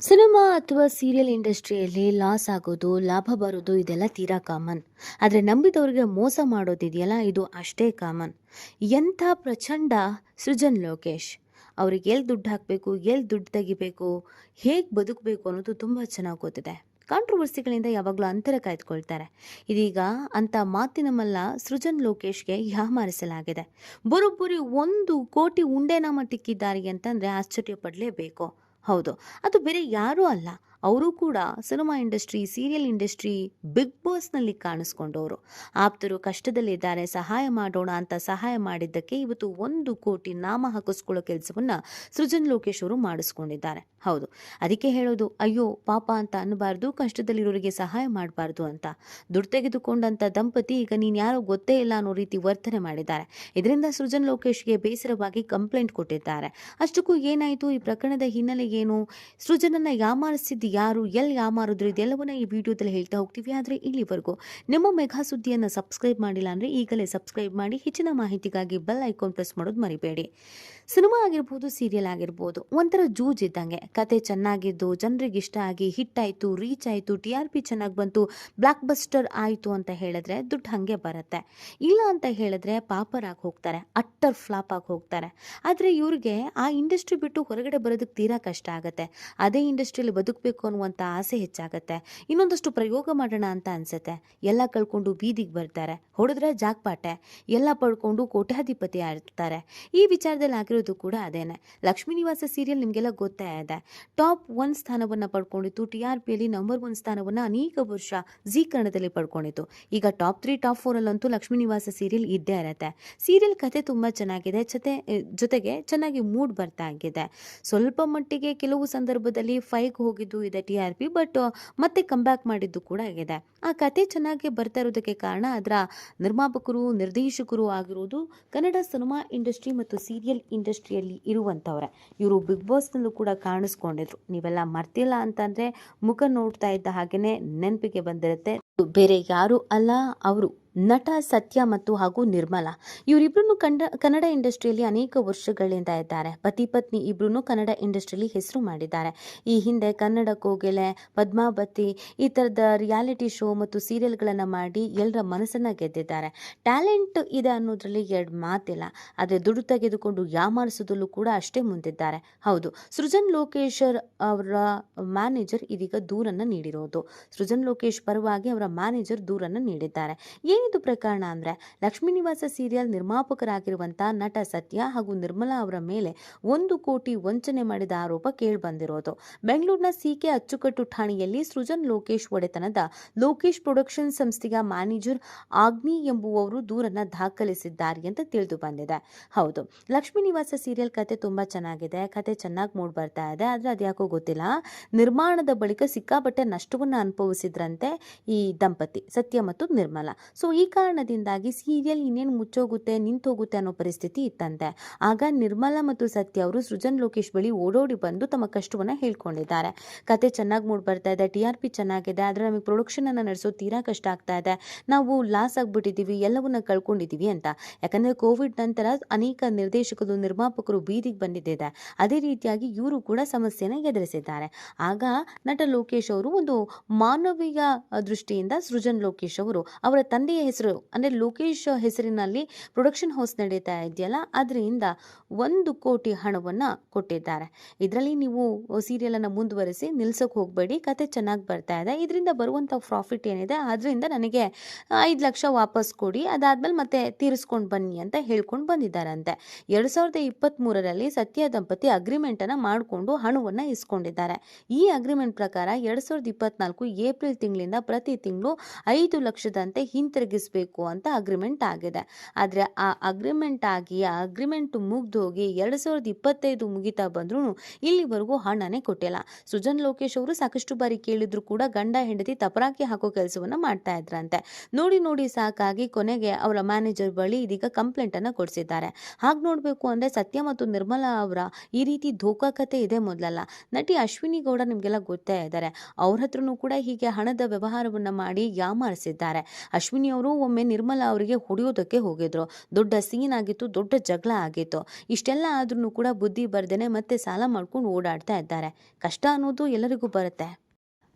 Cinema ಅಥವಾ serial ಇಂಡಸ್ಟ್ರಿಯಲ್ಲಿ loss ಆಗೋದು, ಲಾಭ ಬರೋದು ಇದೆಲ್ಲ ತೀರಾ ಕಾಮನ್. ಆದರೆ ನಂಬಿದವ್ರಿಗೆ ಮೋಸ ಮಾಡೋದಿದೆಯಲ್ಲ ಇದು ಅಷ್ಟೇ ಕಾಮನ್. ಎಂಥ ಪ್ರಚಂಡ ಸೃಜನ್ ಲೋಕೇಶ್. ಅವ್ರಿಗೆ ಎಲ್ಲಿ ದುಡ್ಡು ಹಾಕಬೇಕು, ಎಲ್ಲಿ ದುಡ್ಡು ತೆಗಿಬೇಕು, ಹೇಗೆ ಬದುಕಬೇಕು ಅನ್ನೋದು ತುಂಬ ಚೆನ್ನಾಗಿ ಗೊತ್ತಿದೆ. ಕಾಂಟ್ರವರ್ಸಿಗಳಿಂದ ಯಾವಾಗಲೂ ಅಂತರ ಕಾಯ್ದುಕೊಳ್ತಾರೆ. ಇದೀಗ ಅಂತ ಮಾತಿನ ಮಲ್ಲ ಸೃಜನ್ ಲೋಕೇಶ್ಗೆ ಯಾಮಾರಿಸಲಾಗಿದೆ. ಬರೋಬ್ಬರಿ 1 ಕೋಟಿ ಉಂಡೆನಾಮ ಟಿಕ್ಕಿದ್ದಾರೆ ಅಂತಂದರೆ ಆಶ್ಚರ್ಯ ಪಡಲೇಬೇಕು. ಹೌದು, ಅದು ಬೇರೆ ಯಾರೂ ಅಲ್ಲ. ಅವರು ಕೂಡ cinema industry, serial industry, big ಬಾಸ್ನಲ್ಲಿ ಕಾಣಿಸ್ಕೊಂಡವರು. ಆಪ್ತರು ಕಷ್ಟದಲ್ಲಿದ್ದಾರೆ, ಸಹಾಯ ಮಾಡೋಣ ಅಂತ ಸಹಾಯ ಮಾಡಿದ್ದಕ್ಕೆ ಇವತ್ತು 1 ಕೋಟಿ ನಾಮ ಹಾಕಿಸ್ಕೊಳ್ಳೋ ಕೆಲಸವನ್ನ ಸೃಜನ್ ಲೋಕೇಶ್ ಅವರು ಮಾಡಿಸ್ಕೊಂಡಿದ್ದಾರೆ. ಹೌದು, ಅದಕ್ಕೆ ಹೇಳೋದು, ಅಯ್ಯೋ ಪಾಪ ಅಂತ ಅನ್ನಬಾರ್ದು, ಕಷ್ಟದಲ್ಲಿರೋರಿಗೆ ಸಹಾಯ ಮಾಡಬಾರ್ದು ಅಂತ. ದುಡ್ಡು ತೆಗೆದುಕೊಂಡಂತ ದಂಪತಿ ಈಗ ನೀನು ಯಾರೋ ಗೊತ್ತೇ ಇಲ್ಲ ಅನ್ನೋ ರೀತಿ ವರ್ತನೆ ಮಾಡಿದ್ದಾರೆ. ಇದರಿಂದ ಸೃಜನ್ ಲೋಕೇಶ್ಗೆ ಬೇಸರವಾಗಿ ಕಂಪ್ಲೇಂಟ್ ಕೊಟ್ಟಿದ್ದಾರೆ. ಅಷ್ಟಕ್ಕೂ ಏನಾಯಿತು, ಈ ಪ್ರಕರಣದ ಹಿನ್ನೆಲೆ ಏನು, ಸೃಜನನ್ನ ಯಾಮಾರಿಸಿದ್ದು ಯಾರು, ಎಲ್ಲಿ ಯಾಮಾರಿದ್ರು, ಇದೆಲ್ಲವನ್ನ ಈ ವಿಡಿಯೋದಲ್ಲಿ ಹೇಳ್ತಾ ಹೋಗ್ತೀವಿ. ಆದರೆ ಇಲ್ಲಿವರೆಗೂ ನಿಮ್ಮ ಮೆಗಾ ಸುದ್ದಿಯನ್ನು ಸಬ್ಸ್ಕ್ರೈಬ್ ಮಾಡಿಲ್ಲ ಅಂದರೆ ಈಗಲೇ ಸಬ್ಸ್ಕ್ರೈಬ್ ಮಾಡಿ. ಹೆಚ್ಚಿನ ಮಾಹಿತಿಗಾಗಿ ಬೆಲ್ ಐಕಾನ್ ಪ್ರೆಸ್ ಮಾಡೋದು ಮರಿಬೇಡಿ. ಸಿನಿಮಾ ಆಗಿರ್ಬೋದು, ಸೀರಿಯಲ್ ಆಗಿರ್ಬೋದು, ಒಂಥರ ಜೂಜಿದ್ದಂಗೆ. ಕತೆ ಚೆನ್ನಾಗಿದ್ದು ಜನರಿಗೆ ಇಷ್ಟ ಆಗಿ ಹಿಟ್ ಆಯಿತು, ರೀಚ್ ಆಯಿತು, TRP ಚೆನ್ನಾಗಿ ಬಂತು, ಬ್ಲಾಕ್ ಬಸ್ಟರ್ ಆಯಿತು ಅಂತ ಹೇಳಿದ್ರೆ ದುಡ್ಡು ಹಾಗೆ ಬರುತ್ತೆ. ಇಲ್ಲ ಅಂತ ಹೇಳಿದ್ರೆ ಪಾಪರಾಗಿ ಹೋಗ್ತಾರೆ, ಅಟ್ಟರ್ ಫ್ಲಾಪ್ ಆಗಿ ಹೋಗ್ತಾರೆ. ಆದರೆ ಇವ್ರಿಗೆ ಆ ಇಂಡಸ್ಟ್ರಿ ಬಿಟ್ಟು ಹೊರಗಡೆ ಬರೋದಕ್ಕೆ ತೀರಾ ಕಷ್ಟ ಆಗುತ್ತೆ. ಅದೇ ಇಂಡಸ್ಟ್ರಿಯಲ್ಲಿ ಬದುಕಬೇಕು ಅನ್ನುವಂಥ ಆಸೆ ಹೆಚ್ಚಾಗುತ್ತೆ. ಇನ್ನೊಂದಷ್ಟು ಪ್ರಯೋಗ ಮಾಡೋಣ ಅಂತ ಅನ್ಸುತ್ತೆ. ಎಲ್ಲ ಕಳ್ಕೊಂಡು ಬೀದಿಗೆ ಬರ್ತಾರೆ, ಹೊಡೆದ್ರೆ ಜಾಕ್ಪಾಟೆ, ಎಲ್ಲ ಪಡ್ಕೊಂಡು ಕೋಟ್ಯಾಧಿಪತಿ ಆಗ್ತಾರೆ. ಈ ವಿಚಾರದಲ್ಲಿ ಆಗಿರೋದು ಕೂಡ ಅದೇನೆ. ಲಕ್ಷ್ಮೀ ನಿವಾಸ ಸೀರಿಯಲ್ ನಿಮಗೆಲ್ಲ ಗೊತ್ತೇ ಇದೆ. ಟಾಪ್ 1 ಸ್ಥಾನವನ್ನು ಪಡ್ಕೊಂಡಿತ್ತು. TRPಯಲ್ಲಿ ನಂಬರ್ 1 ಸ್ಥಾನವನ್ನು ಅನೇಕ ವರ್ಷ ಜೀ ಕನ್ನಡದಲ್ಲಿ ಪಡ್ಕೊಂಡಿತ್ತು. ಈಗ ಟಾಪ್ 3, ಟಾಪ್ 4 ಅಲ್ಲಂತೂ ಲಕ್ಷ್ಮೀ ನಿವಾಸ ಸೀರಿಯಲ್ ಇದ್ದೇ ಇರುತ್ತೆ. ಸೀರಿಯಲ್ ಕತೆ ತುಂಬ ಚೆನ್ನಾಗಿದೆ, ಜೊತೆಗೆ ಚೆನ್ನಾಗಿ ಮೂಡ್ ಬರ್ತಾ ಆಗಿದೆ. ಸ್ವಲ್ಪ ಮಟ್ಟಿಗೆ ಕೆಲವು ಸಂದರ್ಭದಲ್ಲಿ ಫೈಗ್ ಹೋಗಿದ್ದು ಇದೆ TRP, ಬಟ್ ಮತ್ತೆ ಕಂಬ್ಯಾಕ್ ಮಾಡಿದ್ದು ಕೂಡ ಆಗಿದೆ. ಆ ಕತೆ ಚೆನ್ನಾಗಿ ಬರ್ತಾ ಇರೋದಕ್ಕೆ ಕಾರಣ ಅದರ ನಿರ್ಮಾಪಕರು, ನಿರ್ದೇಶಕರು ಆಗಿರೋದು ಕನ್ನಡ ಸಿನಿಮಾ ಇಂಡಸ್ಟ್ರಿ ಮತ್ತು ಸೀರಿಯಲ್ ಇಂಡಸ್ಟ್ರಿಯಲ್ಲಿ ಇರುವಂಥವ್ರೆ. ಇವರು ಬಿಗ್ ಬಾಸ್ನಲ್ಲೂ ಕೂಡ ಕಾಣಿಸ್ಕೊಂಡಿದ್ರು. ನೀವೆಲ್ಲ ಮರ್ತಿಲ್ಲ ಅಂತಂದರೆ ಮುಖ ನೋಡ್ತಾ ಇದ್ದ ಹಾಗೆಯೇ ನೆನಪಿಗೆ ಬಂದಿರುತ್ತೆ. ಬೇರೆ ಯಾರು ಅಲ್ಲ, ಅವರು ನಟ ಸತ್ಯ ಮತ್ತು ಹಾಗೂ ನಿರ್ಮಲಾ. ಇವರಿಬ್ರು ಕನ್ನಡ ಇಂಡಸ್ಟ್ರಿಯಲ್ಲಿ ಅನೇಕ ವರ್ಷಗಳಿಂದ ಇದ್ದಾರೆ. ಪತಿ ಪತ್ನಿ ಇಬ್ರು ಕನ್ನಡ ಇಂಡಸ್ಟ್ರಿಯಲ್ಲಿ ಹೆಸರು ಮಾಡಿದ್ದಾರೆ. ಈ ಹಿಂದೆ ಕನ್ನಡ ಕೋಗಿಲೆ, ಪದ್ಮಾವತಿ ಈ ಥರದ ರಿಯಾಲಿಟಿ ಶೋ ಮತ್ತು ಸೀರಿಯಲ್ಗಳನ್ನು ಮಾಡಿ ಎಲ್ಲರ ಮನಸ್ಸನ್ನು ಗೆದ್ದಿದ್ದಾರೆ. ಟ್ಯಾಲೆಂಟ್ ಇದೆ ಅನ್ನೋದ್ರಲ್ಲಿ ಎರಡು ಮಾತಿಲ್ಲ. ಆದರೆ ದುಡ್ಡು ತೆಗೆದುಕೊಂಡು ಯಾಮಾರಿಸೋದಲ್ಲೂ ಕೂಡ ಅಷ್ಟೇ ಮುಂದಿದ್ದಾರೆ. ಹೌದು, ಸೃಜನ್ ಲೋಕೇಶ್ ಅವರ ಮ್ಯಾನೇಜರ್ ಇದೀಗ ದೂರನ್ನು ನೀಡಿರೋದು. ಸೃಜನ್ ಲೋಕೇಶ್ ಪರವಾಗಿ ಅವರ ಮ್ಯಾನೇಜರ್ ದೂರನ್ನು ನೀಡಿದ್ದಾರೆ. ಏನಿದು ಪ್ರಕರಣ ಅಂದರೆ, ಲಕ್ಷ್ಮೀ ನಿವಾಸ ಸೀರಿಯಲ್ ನಿರ್ಮಾಪಕರಾಗಿರುವಂಥ ನಟ ಸತ್ಯ ಹಾಗೂ ನಿರ್ಮಲಾ ಅವರ ಮೇಲೆ 1 ಕೋಟಿ ವಂಚನೆ ಮಾಡಿದ ಆರೋಪ ಕೇಳಿಬಂದಿರೋದು. ಬೆಂಗಳೂರಿನ CK ಅಚ್ಚುಕಟ್ಟು ಠಾಣೆಯಲ್ಲಿ ಸೃಜನ್ ಲೋಕೇಶ್ ಒಡೆತನದ ಲೋಕೇಶ್ ಪ್ರೊಡಕ್ಷನ್ ಸಂಸ್ಥೆಯ ಮ್ಯಾನೇಜರ್ ಆಗ್ನಿ ಎಂಬುವವರು ದೂರನ್ನ ದಾಖಲಿಸಿದ್ದಾರೆ ಅಂತ ತಿಳಿದು ಬಂದಿದೆ. ಹೌದು, ಲಕ್ಷ್ಮೀ ನಿವಾಸ ಸೀರಿಯಲ್ ಕತೆ ತುಂಬಾ ಚೆನ್ನಾಗಿದೆ, ಕತೆ ಚೆನ್ನಾಗಿ ಮೂಡ್ ಬರ್ತಾ ಇದೆ. ಆದರೆ ಅದ್ಯಾಕೋ ಗೊತ್ತಿಲ್ಲ, ನಿರ್ಮಾಣದ ಬಳಿಕ ಸಿಕ್ಕಾಪಟ್ಟೆ ನಷ್ಟವನ್ನು ಅನುಭವಿಸಿದ್ರಂತೆ ಈ ದಂಪತಿ ಸತ್ಯ ಮತ್ತು ನಿರ್ಮಲಾ. ಸೊ ಈ ಕಾರಣದಿಂದಾಗಿ ಸೀರಿಯಲ್ ಇನ್ನೇನು ಮುಚ್ಚೋಗುತ್ತೆ, ನಿಂತೋಗುತ್ತೆ ಅನ್ನೋ ಪರಿಸ್ಥಿತಿ ಇತ್ತಂತೆ. ಆಗ ನಿರ್ಮಲಾ ಮತ್ತು ಸತ್ಯ ಅವರು ಸೃಜನ್ ಲೋಕೇಶ್ ಬಳಿ ಓಡೋಡಿ ಬಂದು ತಮ್ಮ ಕಷ್ಟವನ್ನು ಹೇಳ್ಕೊಂಡಿದ್ದಾರೆ. ಕತೆ ಚೆನ್ನಾಗಿ ಮೂಡ್ ಬರ್ತಾ ಇದೆ, TRP ಚೆನ್ನಾಗಿದೆ, ಆದರೆ ನಮಗೆ ಪ್ರೊಡಕ್ಷನ್ ಅನ್ನು ನಡೆಸೋದು ತೀರಾ ಕಷ್ಟ ಆಗ್ತಾ ಇದೆ, ನಾವು ಲಾಸ್ ಆಗ್ಬಿಟ್ಟಿದ್ದೀವಿ, ಎಲ್ಲವನ್ನ ಕಳ್ಕೊಂಡಿದ್ದೀವಿ ಅಂತ. ಯಾಕಂದ್ರೆ ಕೋವಿಡ್ ನಂತರ ಅನೇಕ ನಿರ್ದೇಶಕರು, ನಿರ್ಮಾಪಕರು ಬೀದಿಗೆ ಬಂದಿದ್ದಿದೆ. ಅದೇ ರೀತಿಯಾಗಿ ಇವರು ಕೂಡ ಸಮಸ್ಯೆನ ಎದುರಿಸಿದ್ದಾರೆ. ಆಗ ನಟ ಲೋಕೇಶ್ ಅವರು ಒಂದು ಮಾನವೀಯ ದೃಷ್ಟಿಯಿಂದ ಸೃಜನ್ ಲೋಕೇಶ್ ಅವರು ಅವರ ತಂದೆಯ ಹೆಸರು ಅಂದರೆ ಲೋಕೇಶ್ ಹೆಸರಿನಲ್ಲಿ ಪ್ರೊಡಕ್ಷನ್ ಹೌಸ್ ನಡೀತಾ ಇದೆಯಲ್ಲ, ಅದರಿಂದ 1 ಕೋಟಿ ಹಣವನ್ನು ಕೊಟ್ಟಿದ್ದಾರೆ. ಇದರಲ್ಲಿ ನೀವು ಸೀರಿಯಲನ್ನು ಮುಂದುವರಿಸಿ ನಿಲ್ಸೋಕೆ ಹೋಗಬೇಡಿ, ಕತೆ ಚೆನ್ನಾಗಿ ಬರ್ತಾ ಇದೆ, ಇದರಿಂದ ಬರುವಂಥ ಪ್ರಾಫಿಟ್ ಏನಿದೆ ಅದರಿಂದ ನನಗೆ 5 ಲಕ್ಷ ವಾಪಸ್ ಕೊಡಿ, ಅದಾದ್ಮೇಲೆ ಮತ್ತೆ ತೀರಿಸ್ಕೊಂಡು ಬನ್ನಿ ಅಂತ ಹೇಳ್ಕೊಂಡು ಬಂದಿದ್ದಾರಂತೆ. 2023ರಲ್ಲಿ ಸತ್ಯ ದಂಪತಿ ಅಗ್ರಿಮೆಂಟನ್ನು ಮಾಡಿಕೊಂಡು ಹಣವನ್ನು ಇಸ್ಕೊಂಡಿದ್ದಾರೆ. ಈ ಅಗ್ರಿಮೆಂಟ್ ಪ್ರಕಾರ 2024 ಏಪ್ರಿಲ್ ತಿಂಗಳಿಂದ ಪ್ರತಿ ತಿಂಗಳು 5 ಲಕ್ಷದಂತೆ ಹಿಂತಿರುಗಿಸಬೇಕು ಅಂತ ಅಗ್ರಿಮೆಂಟ್ ಆಗಿದೆ. ಆದರೆ ಆ ಅಗ್ರಿಮೆಂಟ್ ಮುಗ್ದು ಹೋಗಿ 2025 ಮುಗಿತಾ ಬಂದ್ರೂ ಇಲ್ಲಿವರೆಗೂ ಹಣನೇ ಕೊಟ್ಟಿಲ್ಲ. ಸೃಜನ್ ಲೋಕೇಶ್ ಅವರು ಸಾಕಷ್ಟು ಬಾರಿ ಕೇಳಿದ್ರು ಕೂಡ ಗಂಡ ಹೆಂಡತಿ ತಪರಾಕಿ ಹಾಕೋ ಕೆಲಸವನ್ನ ಮಾಡ್ತಾ ಇದ್ರಂತೆ. ನೋಡಿ ಸಾಕಾಗಿ ಕೊನೆಗೆ ಅವರ ಮ್ಯಾನೇಜರ್ ಬಳಿ ಇದೀಗ ಕಂಪ್ಲೇಂಟ್ ಅನ್ನ ಕೊಡಿಸಿದ್ದಾರೆ. ಹಾಗೆ ನೋಡಬೇಕು ಅಂದ್ರೆ ಸತ್ಯ ಮತ್ತು ನಿರ್ಮಲಾ ಅವರ ಈ ರೀತಿ ಧೋಕಾ ಕತೆ ಇದೆ ಮೊದಲಲ್ಲ. ನಟಿ ಅಶ್ವಿನಿ ಗೌಡ ನಿಮಗೆಲ್ಲ ಗೊತ್ತೇ ಇದ್ದಾರೆ, ಅವ್ರ ಹತ್ರನೂ ಕೂಡ ಹೀಗೆ ಹಣದ ವ್ಯವಹಾರವನ್ನ ಮಾಡಿ ಯಾಮಾರಿಸಿದ್ದಾರೆ. ಅಶ್ವಿನಿ ಅವರು ಅವರು ಒಮ್ಮೆ ನಿರ್ಮಲಾ ಅವರಿಗೆ ಹೊಡೆಯೋದಕ್ಕೆ ಹೋಗಿದ್ರು. ದೊಡ್ಡ ಸೀನ್ ಆಗಿತ್ತು, ದೊಡ್ಡ ಜಗಳ ಆಗಿತ್ತು. ಇಷ್ಟೆಲ್ಲ ಆದ್ರೂ ಕೂಡ ಬುದ್ಧಿ ಬರ್ದೇನೆ ಮತ್ತೆ ಸಾಲ ಮಾಡ್ಕೊಂಡು ಓಡಾಡ್ತಾ ಇದ್ದಾರೆ. ಕಷ್ಟ ಅನ್ನೋದು ಎಲ್ಲರಿಗೂ ಬರುತ್ತೆ.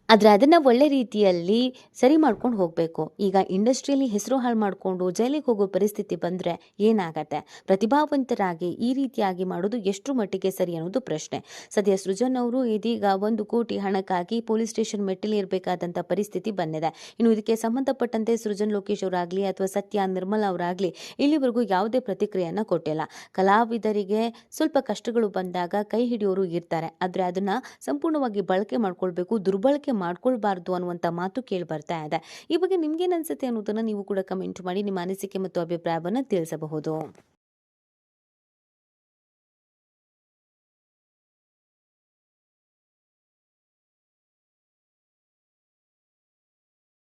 ಆದರೆ ಅದನ್ನು ಒಳ್ಳೆ ರೀತಿಯಲ್ಲಿ ಸರಿ ಮಾಡ್ಕೊಂಡು ಹೋಗಬೇಕು. ಈಗ ಇಂಡಸ್ಟ್ರಿಯಲ್ಲಿ ಹೆಸರು ಹಾಳು ಮಾಡಿಕೊಂಡು ಜೈಲಿಗೆ ಹೋಗೋ ಪರಿಸ್ಥಿತಿ ಬಂದರೆ ಏನಾಗತ್ತೆ? ಪ್ರತಿಭಾವಂತರಾಗಿ ಈ ರೀತಿಯಾಗಿ ಮಾಡೋದು ಎಷ್ಟು ಮಟ್ಟಿಗೆ ಸರಿ ಅನ್ನೋದು ಪ್ರಶ್ನೆ. ಸದ್ಯ ಸೃಜನ್ ಅವರು ಇದೀಗ 1 ಕೋಟಿ ಹಣಕ್ಕಾಗಿ ಪೊಲೀಸ್ ಸ್ಟೇಷನ್ ಮೆಟ್ಟಿಲೇರಬೇಕಾದಂಥ ಪರಿಸ್ಥಿತಿ ಬಂದಿದೆ. ಇನ್ನು ಇದಕ್ಕೆ ಸಂಬಂಧಪಟ್ಟಂತೆ ಸೃಜನ್ ಲೋಕೇಶ್ ಅವರಾಗಲಿ ಅಥವಾ ಸತ್ಯ ನಿರ್ಮಲಾ ಅವರಾಗಲಿ ಇಲ್ಲಿವರೆಗೂ ಯಾವುದೇ ಪ್ರತಿಕ್ರಿಯೆಯನ್ನು ಕೊಟ್ಟಿಲ್ಲ. ಕಲಾವಿದರಿಗೆ ಸ್ವಲ್ಪ ಕಷ್ಟಗಳು ಬಂದಾಗ ಕೈ ಹಿಡಿಯೋರು ಇರ್ತಾರೆ, ಆದರೆ ಅದನ್ನು ಸಂಪೂರ್ಣವಾಗಿ ಬಳಕೆ ಮಾಡ್ಕೊಳ್ಬೇಕು, ದುರ್ಬಳಕೆ ಮಾಡ್ಕೊಳ್ಬಾರ್ದು ಅನ್ನುವಂಥ ಮಾತು ಕೇಳಿ ಬರ್ತಾ ಇದೆ. ಈ ಬಗ್ಗೆ ನಿಮ್ಗೇನು ಅನ್ಸುತ್ತೆ ಅನ್ನೋದನ್ನ ನೀವು ಕೂಡ ಕಮೆಂಟ್ ಮಾಡಿ ನಿಮ್ಮ ಅನಿಸಿಕೆ ಮತ್ತು ಅಭಿಪ್ರಾಯವನ್ನು ತಿಳಿಸಬಹುದು.